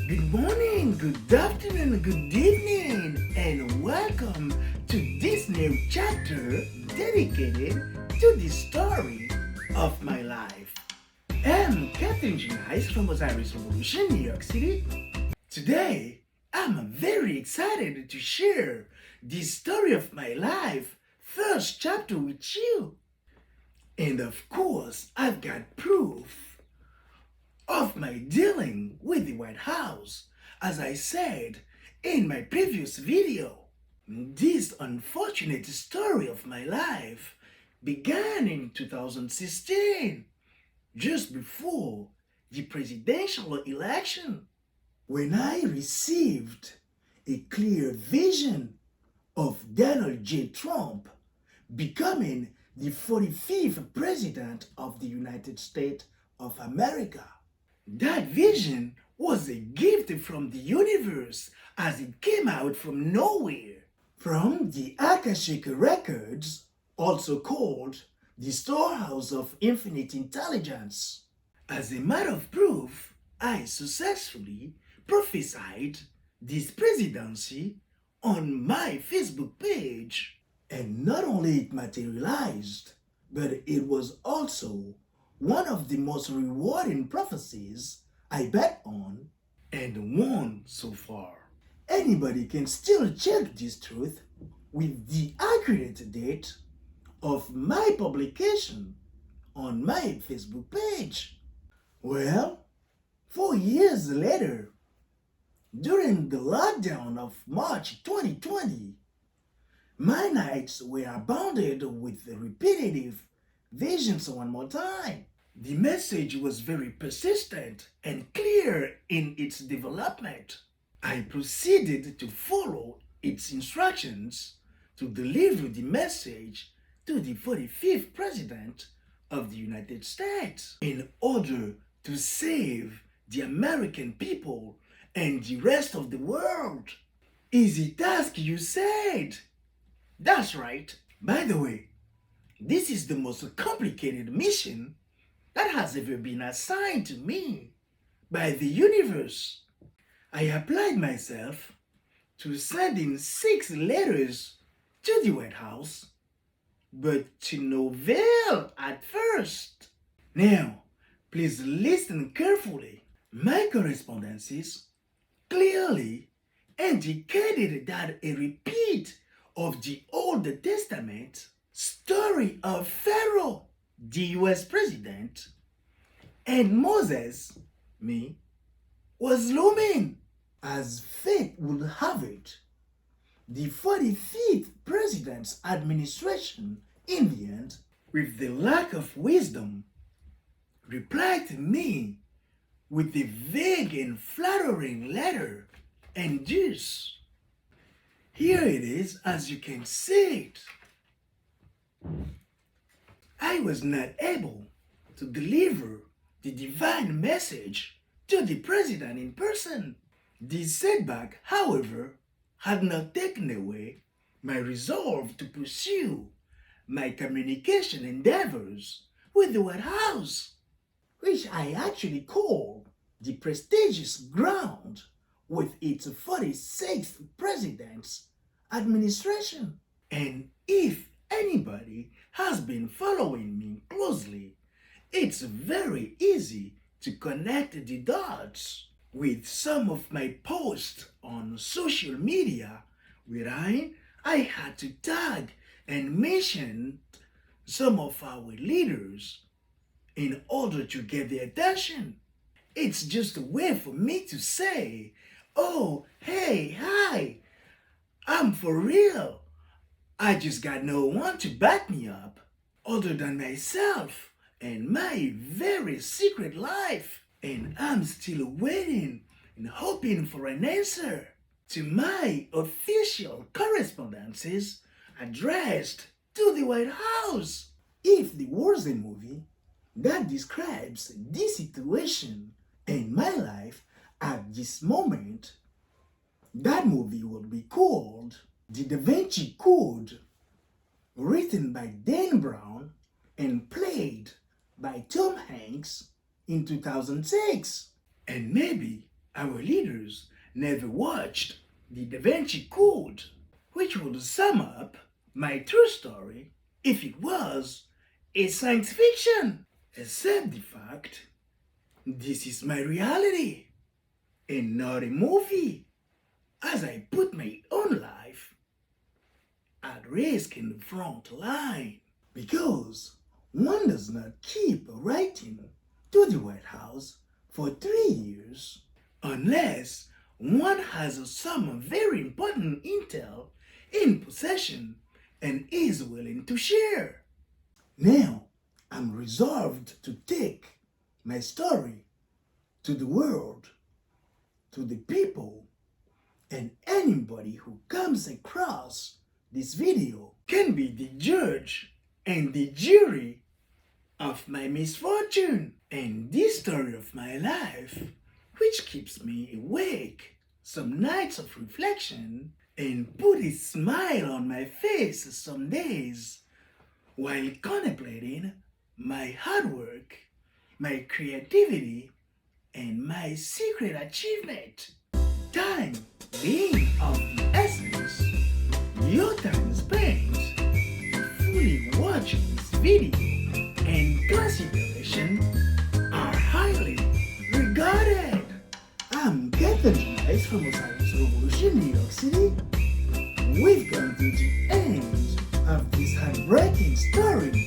Good morning, good afternoon, good evening, and welcome to this new chapter dedicated to the story of my life. I'm Captain Janice from Osiris Revolution, New York City. Today, I'm very excited to share the story of my life, first chapter with you. And of course, I've got proof of my dealing with the White House, as I said in my previous video. This unfortunate story of my life began in 2016, just before the presidential election, when I received a clear vision of Donald J. Trump becoming the 45th President of the United States of America. That vision was a gift from the universe as it came out from nowhere. From the Akashic Records, also called the Storehouse of Infinite Intelligence. As a matter of proof, I successfully prophesied this presidency on my Facebook page. And not only it materialized, but it was also one of the most rewarding prophecies I bet on and won so far. Anybody can still check this truth with the accurate date of my publication on my Facebook page. Well, 4 years later, during the lockdown of March 2020, my nights were abounded with repetitive visions one more time. The message was very persistent and clear in its development. I proceeded to follow its instructions to deliver the message to the 45th President of the United States in order to save the American people and the rest of the world. Easy task, you said. That's right. By the way, this is the most complicated mission that has ever been assigned to me by the universe. I applied myself to sending 6 letters to the White House, but to no avail at first. Now, please listen carefully. My correspondences clearly indicated that a repeat of the Old Testament story of Pharaoh, the US president, and Moses, me, was looming. As fate would have it, the 45th president's administration, in the end, with the lack of wisdom, replied to me with a vague and flattering letter, and this. Here it is, as you can see it. I was not able to deliver the divine message to the president in person. This setback, however, had not taken away my resolve to pursue my communication endeavors with the White House, which I actually call the prestigious ground with its 46th president's administration. And if anybody has been following me closely, it's very easy to connect the dots with some of my posts on social media wherein I had to tag and mention some of our leaders in order to get their attention. It's just a way for me to say, oh, hey, hi, I'm for real. I just got no one to back me up other than myself and my very secret life. And I'm still waiting and hoping for an answer to my official correspondences addressed to the White House. If there was a movie that describes this situation in my life at this moment, that movie would be called The Da Vinci Code, written by Dan Brown and played by Tom Hanks in 2006. And maybe our leaders never watched the Da Vinci Code, which would sum up my true story if it was a science fiction. Except the fact this is my reality and not a movie, as I put my own life at risk in the front line. Because one does not keep writing to the White House for 3 years unless one has some very important intel in possession and is willing to share. Now, I'm resolved to take my story to the world, to the people, and anybody who comes across this video can be the judge and the jury of my misfortune and this story of my life, which keeps me awake some nights of reflection and put a smile on my face some days while contemplating my hard work, my creativity, and my secret achievement. Time being of the essence, your time spent fully watching this video and consideration are highly regarded. I'm Captain Rice from Osiris Revolution, New York City. We've come to the end of this heartbreaking story